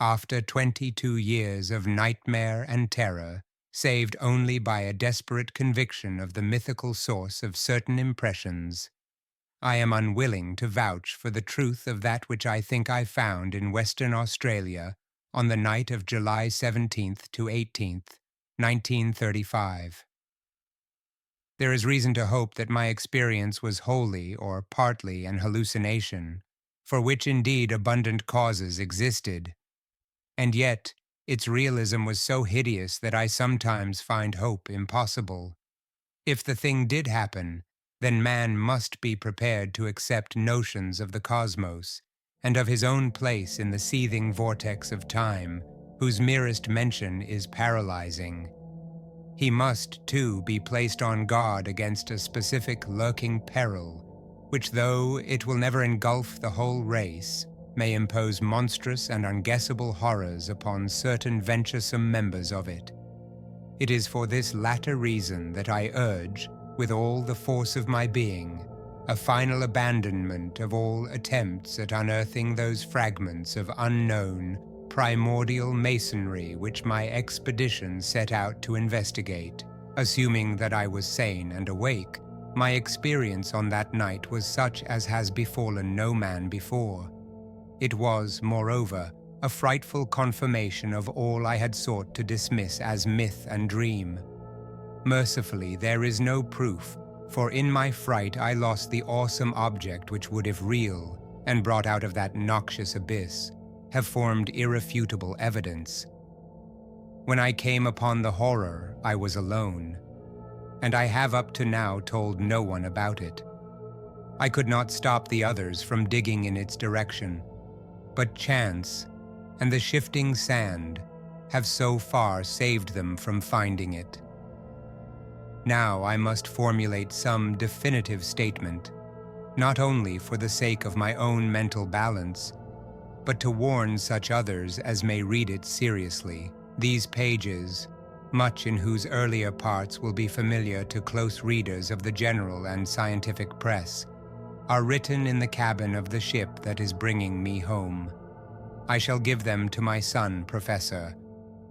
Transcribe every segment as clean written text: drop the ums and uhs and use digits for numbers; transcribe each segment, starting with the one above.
After 22 years of nightmare and terror, saved only by a desperate conviction of the mythical source of certain impressions, I am unwilling to vouch for the truth of that which I think I found in Western Australia on the night of July 17th to 18th, 1935. There is reason to hope that my experience was wholly or partly an hallucination, for which indeed abundant causes existed, and yet its realism was so hideous that I sometimes find hope impossible. If the thing did happen, then man must be prepared to accept notions of the cosmos and of his own place in the seething vortex of time, whose merest mention is paralyzing. He must, too, be placed on guard against a specific lurking peril, which, though it will never engulf the whole race, may impose monstrous and unguessable horrors upon certain venturesome members of it. It is for this latter reason that I urge, with all the force of my being, a final abandonment of all attempts at unearthing those fragments of unknown, primordial masonry which my expedition set out to investigate. Assuming that I was sane and awake, my experience on that night was such as has befallen no man before. It was, moreover, a frightful confirmation of all I had sought to dismiss as myth and dream. Mercifully, there is no proof, for in my fright I lost the awesome object which would, if real, and brought out of that noxious abyss, have formed irrefutable evidence. When I came upon the horror, I was alone, and I have up to now told no one about it. I could not stop the others from digging in its direction, but chance and the shifting sand have so far saved them from finding it. Now I must formulate some definitive statement, not only for the sake of my own mental balance, but to warn such others as may read it seriously. These pages, much in whose earlier parts will be familiar to close readers of the general and scientific press, are written in the cabin of the ship that is bringing me home. I shall give them to my son, Professor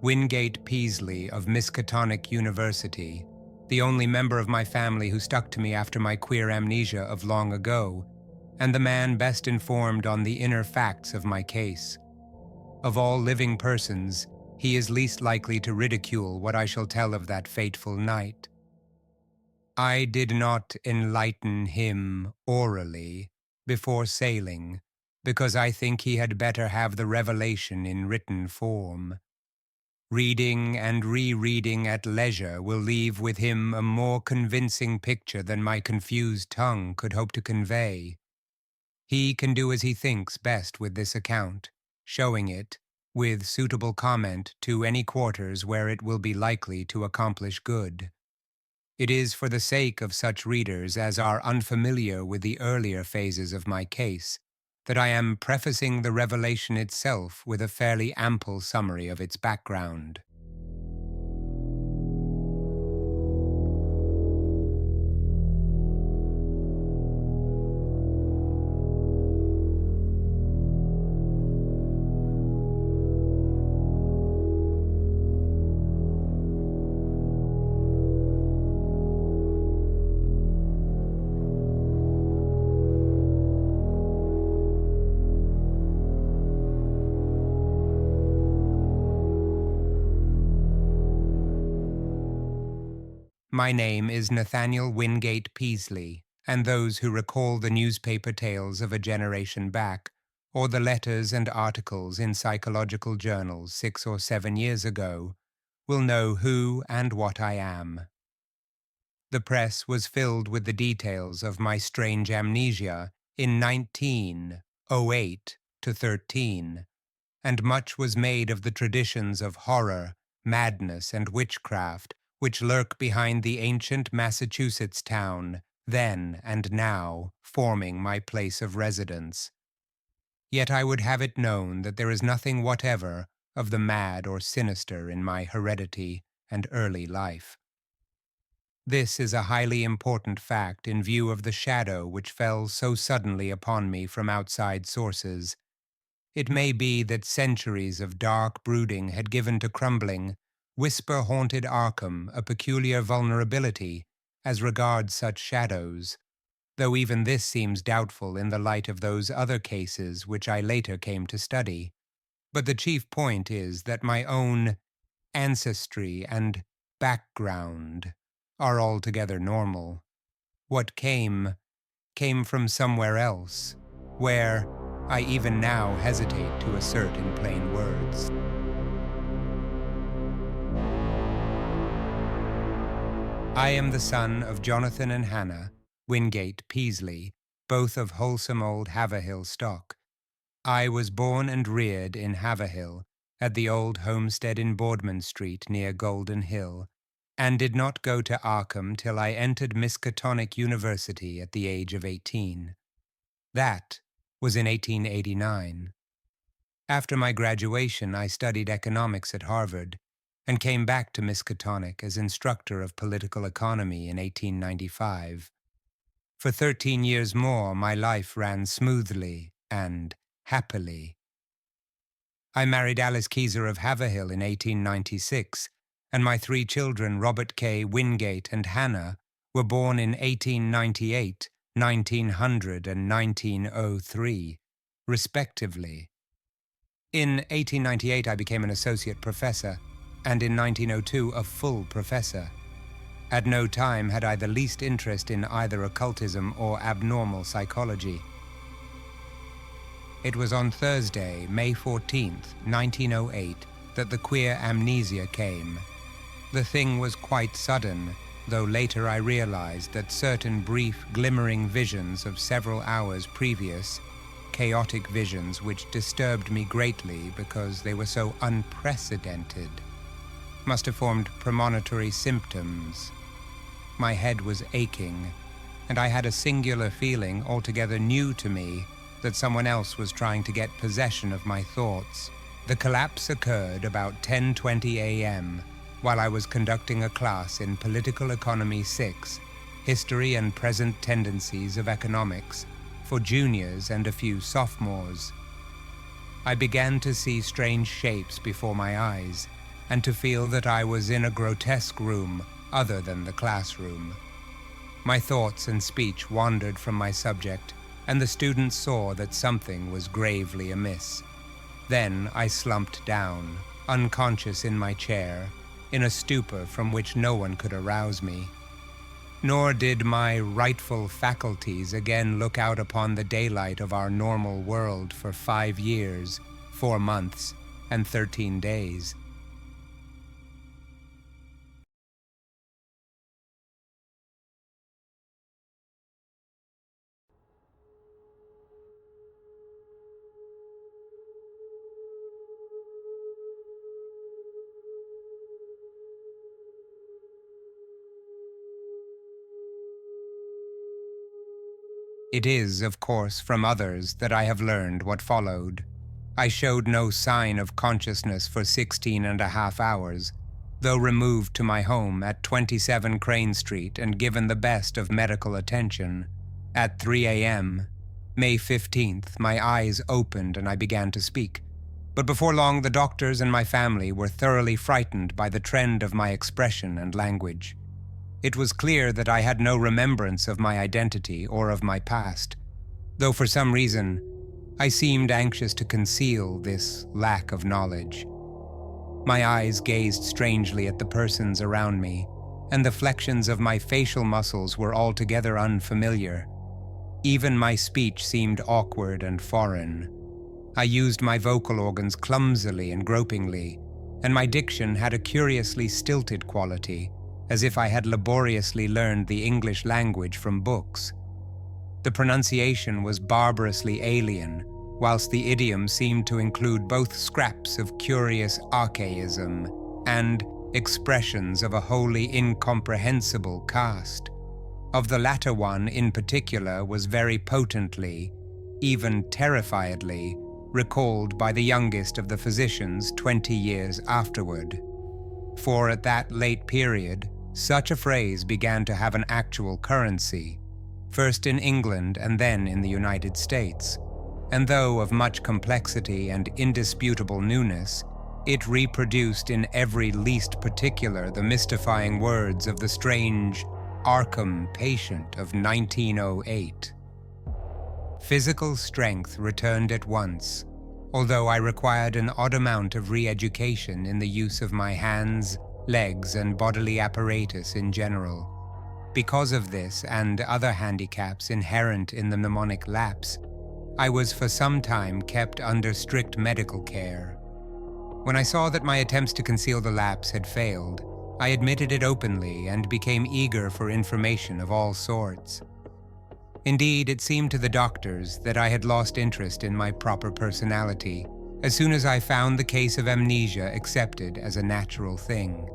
Wingate Peaslee of Miskatonic University, the only member of my family who stuck to me after my queer amnesia of long ago, and the man best informed on the inner facts of my case. Of all living persons, he is least likely to ridicule what I shall tell of that fateful night. I did not enlighten him orally before sailing, because I think he had better have the revelation in written form. Reading and rereading at leisure will leave with him a more convincing picture than my confused tongue could hope to convey. He can do as he thinks best with this account, showing it, with suitable comment, to any quarters where it will be likely to accomplish good. It is for the sake of such readers as are unfamiliar with the earlier phases of my case that I am prefacing the revelation itself with a fairly ample summary of its background. My name is Nathaniel Wingate Peaslee, and those who recall the newspaper tales of a generation back, or the letters and articles in psychological journals 6 or 7 years ago, will know who and what I am. The press was filled with the details of my strange amnesia in 1908 to 13, and much was made of the traditions of horror, madness, and witchcraft which lurk behind the ancient Massachusetts town, then and now forming my place of residence. Yet I would have it known that there is nothing whatever of the mad or sinister in my heredity and early life. This is a highly important fact in view of the shadow which fell so suddenly upon me from outside sources. It may be that centuries of dark brooding had given to crumbling, whisper-haunted Arkham a peculiar vulnerability as regards such shadows, though even this seems doubtful in the light of those other cases which I later came to study. But the chief point is that my own ancestry and background are altogether normal. What came from somewhere else, where I even now hesitate to assert in plain words. I am the son of Jonathan and Hannah Wingate Peaslee, both of wholesome old Haverhill stock. I was born and reared in Haverhill, at the old homestead in Boardman Street near Golden Hill, and did not go to Arkham till I entered Miskatonic University at the age of 18. That was in 1889. After my graduation, I studied economics at Harvard and came back to Miskatonic as instructor of political economy in 1895. For 13 years more, my life ran smoothly and happily. I married Alice Keyser of Haverhill in 1896, and my 3 children, Robert K. Wingate and Hannah, were born in 1898, 1900, and 1903, respectively. In 1898, I became an associate professor, and in 1902, a full professor. At no time had I the least interest in either occultism or abnormal psychology. It was on Thursday, May 14th, 1908, that the queer amnesia came. The thing was quite sudden, though later I realized that certain brief, glimmering visions of several hours previous, chaotic visions which disturbed me greatly because they were so unprecedented, must have formed premonitory symptoms. My head was aching, and I had a singular feeling altogether new to me that someone else was trying to get possession of my thoughts. The collapse occurred about 10:20 a.m. while I was conducting a class in Political Economy 6, History and Present Tendencies of Economics, for juniors and a few sophomores. I began to see strange shapes before my eyes, and to feel that I was in a grotesque room other than the classroom. My thoughts and speech wandered from my subject, and the students saw that something was gravely amiss. Then I slumped down, unconscious in my chair, in a stupor from which no one could arouse me. Nor did my rightful faculties again look out upon the daylight of our normal world for 5 years, 4 months, and 13 days. It is, of course, from others that I have learned what followed. I showed no sign of consciousness for 16.5 hours, though removed to my home at 27 Crane Street and given the best of medical attention. At 3 a.m., May 15th, my eyes opened and I began to speak. But before long, the doctors and my family were thoroughly frightened by the trend of my expression and language. It was clear that I had no remembrance of my identity or of my past, though for some reason I seemed anxious to conceal this lack of knowledge. My eyes gazed strangely at the persons around me, and the flexions of my facial muscles were altogether unfamiliar. Even my speech seemed awkward and foreign. I used my vocal organs clumsily and gropingly, and my diction had a curiously stilted quality, as if I had laboriously learned the English language from books. The pronunciation was barbarously alien, whilst the idiom seemed to include both scraps of curious archaism and expressions of a wholly incomprehensible cast. Of the latter one in particular was very potently, even terrifiedly, recalled by the youngest of the physicians 20 years afterward. For at that late period, such a phrase began to have an actual currency, first in England and then in the United States. and though of much complexity and indisputable newness, it reproduced in every least particular the mystifying words of the strange Arkham patient of 1908. Physical strength returned at once, although I required an odd amount of re-education in the use of my hands, legs, and bodily apparatus in general. Because of this and other handicaps inherent in the mnemonic lapse, I was for some time kept under strict medical care. When I saw that my attempts to conceal the lapse had failed, I admitted it openly and became eager for information of all sorts. Indeed, it seemed to the doctors that I had lost interest in my proper personality as soon as I found the case of amnesia accepted as a natural thing.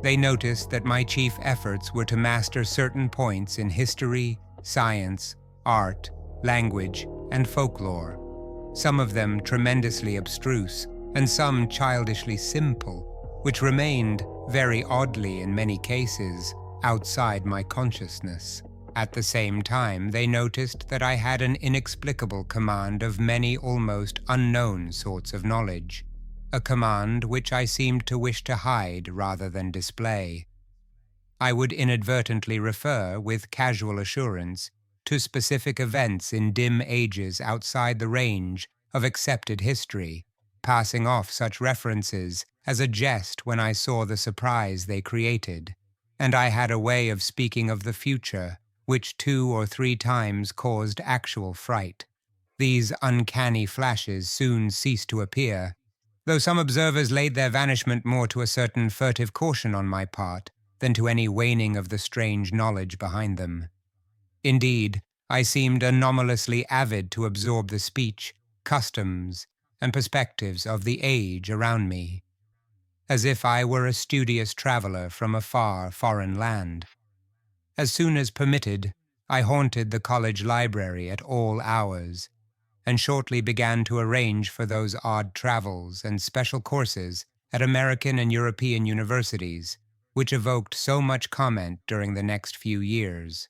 They noticed that my chief efforts were to master certain points in history, science, art, language, and folklore, some of them tremendously abstruse, and some childishly simple, which remained, very oddly in many cases, outside my consciousness. At the same time, they noticed that I had an inexplicable command of many almost unknown sorts of knowledge, a command which I seemed to wish to hide rather than display. I would inadvertently refer, with casual assurance, to specific events in dim ages outside the range of accepted history, passing off such references as a jest when I saw the surprise they created, and I had a way of speaking of the future, which 2 or 3 times caused actual fright. These uncanny flashes soon ceased to appear, though some observers laid their vanishment more to a certain furtive caution on my part than to any waning of the strange knowledge behind them. Indeed, I seemed anomalously avid to absorb the speech, customs, and perspectives of the age around me, as if I were a studious traveler from a far foreign land. As soon as permitted, I haunted the college library at all hours, and shortly began to arrange for those odd travels and special courses at American and European universities, which evoked so much comment during the next few years.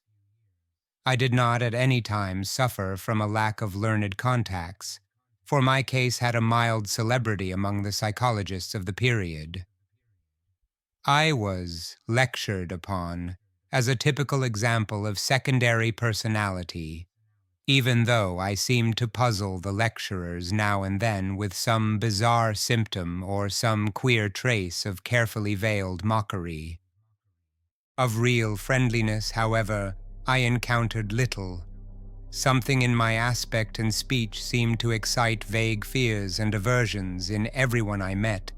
I did not at any time suffer from a lack of learned contacts, for my case had a mild celebrity among the psychologists of the period. I was lectured upon as a typical example of secondary personality, even though I seemed to puzzle the lecturers now and then with some bizarre symptom or some queer trace of carefully veiled mockery. Of real friendliness, however, I encountered little. Something in my aspect and speech seemed to excite vague fears and aversions in everyone I met,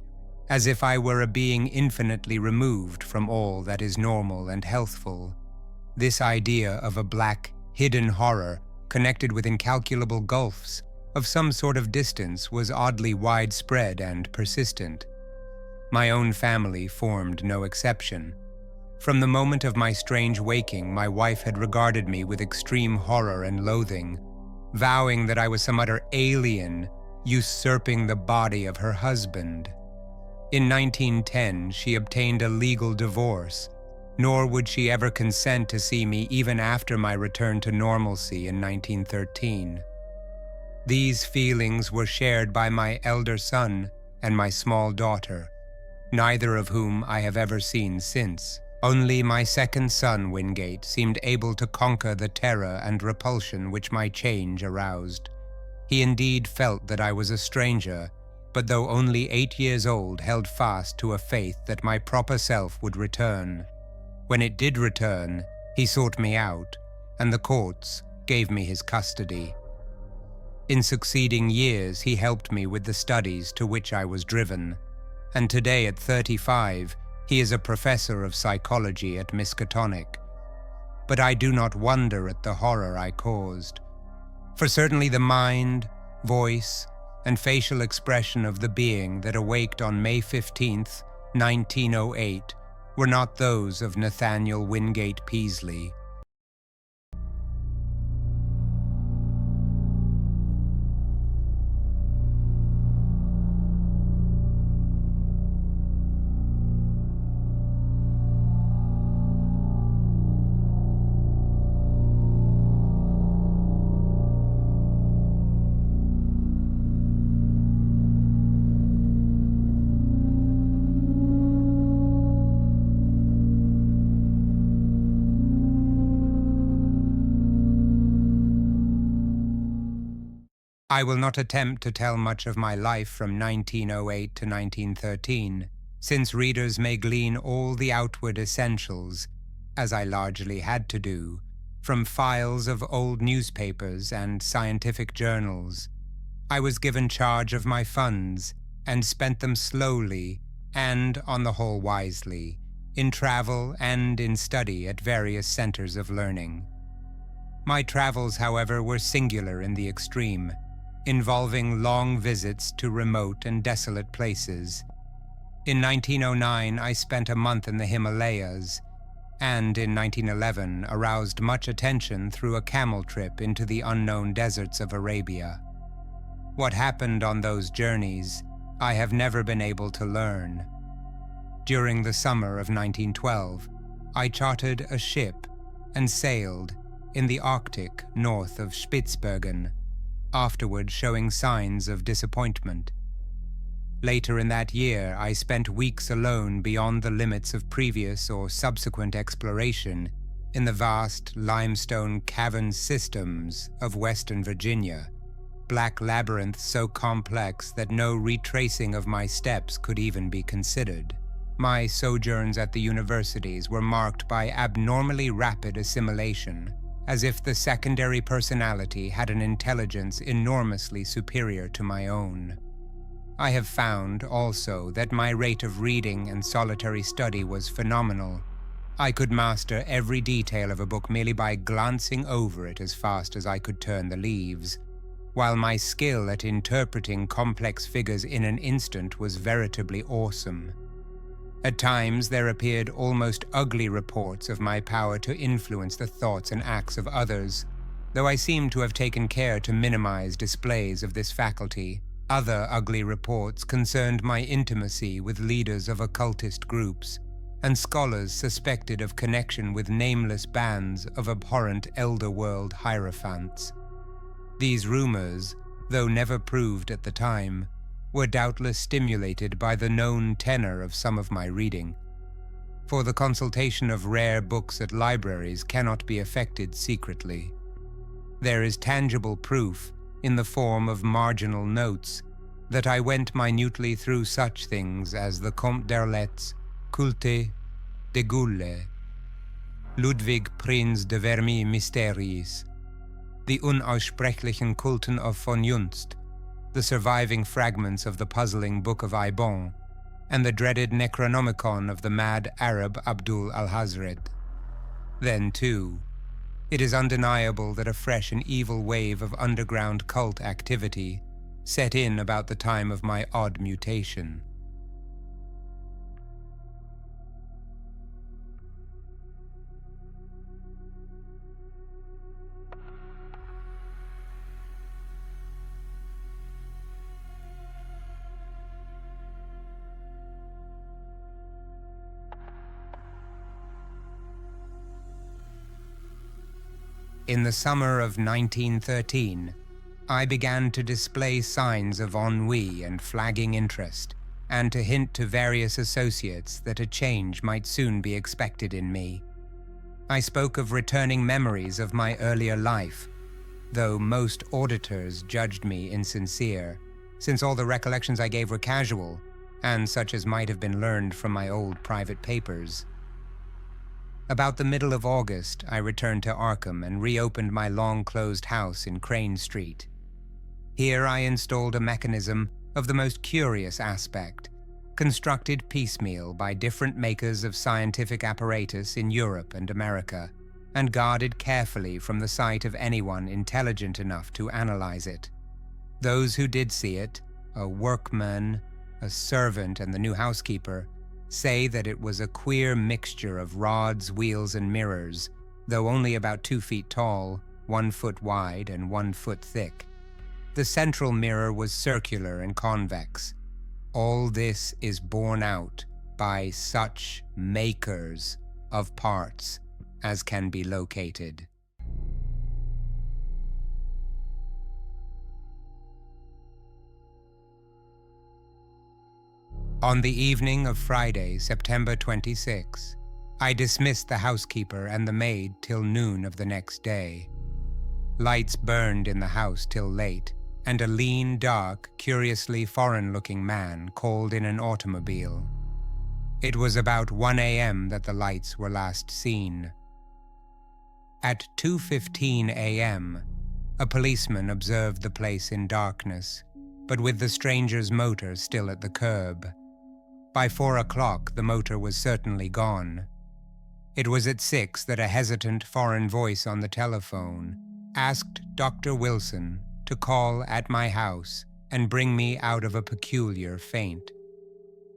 as if I were a being infinitely removed from all that is normal and healthful. This idea of a black, hidden horror connected with incalculable gulfs of some sort of distance was oddly widespread and persistent. My own family formed no exception. From the moment of my strange waking, my wife had regarded me with extreme horror and loathing, vowing that I was some utter alien usurping the body of her husband. In 1910, she obtained a legal divorce, nor would she ever consent to see me even after my return to normalcy in 1913. These feelings were shared by my elder son and my small daughter, neither of whom I have ever seen since. Only my second son, Wingate, seemed able to conquer the terror and repulsion which my change aroused. He indeed felt that I was a stranger, but though only 8 years old, held fast to a faith that my proper self would return. When it did return, he sought me out, and the courts gave me his custody. In succeeding years, he helped me with the studies to which I was driven, and today at 35, he is a professor of psychology at Miskatonic. But I do not wonder at the horror I caused, for certainly the mind, voice, and facial expression of the being that awaked on May 15th, 1908, were not those of Nathaniel Wingate Peaslee. I will not attempt to tell much of my life from 1908 to 1913, since readers may glean all the outward essentials, as I largely had to do, from files of old newspapers and scientific journals. I was given charge of my funds and spent them slowly and, on the whole, wisely, in travel and in study at various centers of learning. My travels, however, were singular in the extreme, involving long visits to remote and desolate places. In 1909, I spent a month in the Himalayas, and in 1911 aroused much attention through a camel trip into the unknown deserts of Arabia. What happened on those journeys, I have never been able to learn. During the summer of 1912, I chartered a ship and sailed in the Arctic north of Spitzbergen, afterward showing signs of disappointment. Later in that year, I spent weeks alone beyond the limits of previous or subsequent exploration in the vast limestone cavern systems of Western Virginia, black labyrinths so complex that no retracing of my steps could even be considered. My sojourns at the universities were marked by abnormally rapid assimilation, as if the secondary personality had an intelligence enormously superior to my own. I have found, also, that my rate of reading and solitary study was phenomenal. I could master every detail of a book merely by glancing over it as fast as I could turn the leaves, while my skill at interpreting complex figures in an instant was veritably awesome. At times, there appeared almost ugly reports of my power to influence the thoughts and acts of others, though I seem to have taken care to minimize displays of this faculty. Other ugly reports concerned my intimacy with leaders of occultist groups, and scholars suspected of connection with nameless bands of abhorrent elder world hierophants. These rumors, though never proved at the time, were doubtless stimulated by the known tenor of some of my reading. For the consultation of rare books at libraries cannot be effected secretly. There is tangible proof, in the form of marginal notes, that I went minutely through such things as the Comte d'Erlet's Culte de Gulle, Ludwig Prinz de Vermi Mysteries, the Unaussprechlichen Kulten of von Junst, the surviving fragments of the puzzling Book of Ibon, and the dreaded Necronomicon of the mad Arab Abdul al-Hazred. Then, too, it is undeniable that a fresh and evil wave of underground cult activity set in about the time of my odd mutation. In the summer of 1913, I began to display signs of ennui and flagging interest, and to hint to various associates that a change might soon be expected in me. I spoke of returning memories of my earlier life, though most auditors judged me insincere, since all the recollections I gave were casual, and such as might have been learned from my old private papers. About the middle of August, I returned to Arkham and reopened my long-closed house in Crane Street. Here I installed a mechanism of the most curious aspect, constructed piecemeal by different makers of scientific apparatus in Europe and America, and guarded carefully from the sight of anyone intelligent enough to analyze it. Those who did see it, a workman, a servant, and the new housekeeper, say that it was a queer mixture of rods, wheels, and mirrors, though only about 2 feet tall, 1 foot wide, and 1 foot thick. The central mirror was circular and convex. All this is borne out by such makers of parts as can be located. On the evening of Friday, September 26, I dismissed the housekeeper and the maid till noon of the next day. Lights burned in the house till late, and a lean, dark, curiously foreign-looking man called in an automobile. It was about 1 a.m. that the lights were last seen. At 2:15 a.m., a policeman observed the place in darkness, but with the stranger's motor still at the curb. By 4 o'clock, the motor was certainly gone. It was at 6 that a hesitant foreign voice on the telephone asked Dr. Wilson to call at my house and bring me out of a peculiar faint.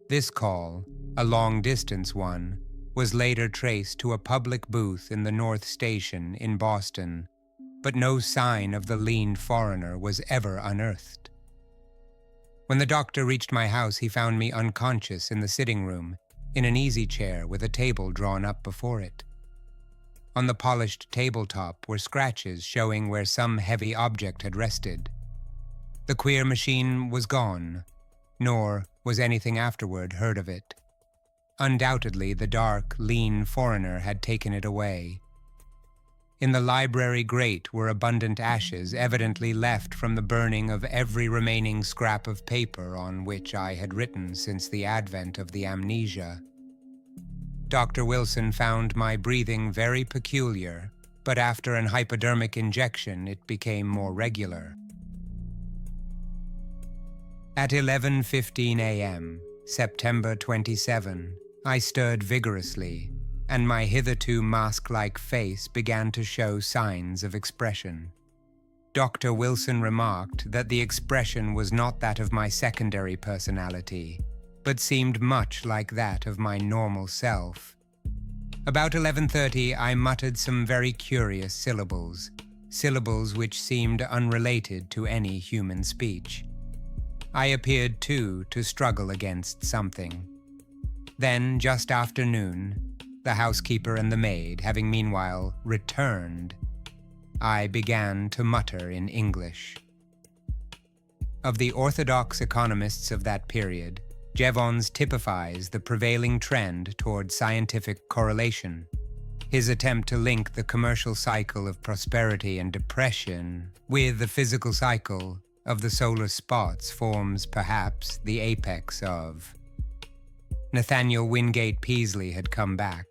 This call, a long-distance one, was later traced to a public booth in the North Station in Boston, but no sign of the lean foreigner was ever unearthed. When the doctor reached my house, he found me unconscious in the sitting room, in an easy chair with a table drawn up before it. On the polished tabletop were scratches showing where some heavy object had rested. The queer machine was gone, nor was anything afterward heard of it. Undoubtedly, the dark, lean foreigner had taken it away. In the library grate were abundant ashes, evidently left from the burning of every remaining scrap of paper on which I had written since the advent of the amnesia. Dr. Wilson found my breathing very peculiar, but after an hypodermic injection it became more regular. At 11:15 a.m., September 27, I stirred vigorously, and my hitherto mask-like face began to show signs of expression. Dr. Wilson remarked that the expression was not that of my secondary personality, but seemed much like that of my normal self. About 11:30, I muttered some very curious syllables which seemed unrelated to any human speech. I appeared, too, to struggle against something. Then, just after noon, the housekeeper and the maid having meanwhile returned, I began to mutter in English. Of the orthodox economists of that period, Jevons typifies the prevailing trend toward scientific correlation. His attempt to link the commercial cycle of prosperity and depression with the physical cycle of the solar spots forms perhaps the apex of. Nathaniel Wingate Peaslee had come back,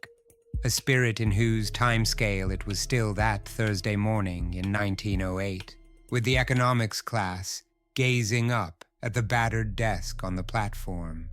a spirit in whose timescale it was still that Thursday morning in 1908, with the economics class gazing up at the battered desk on the platform.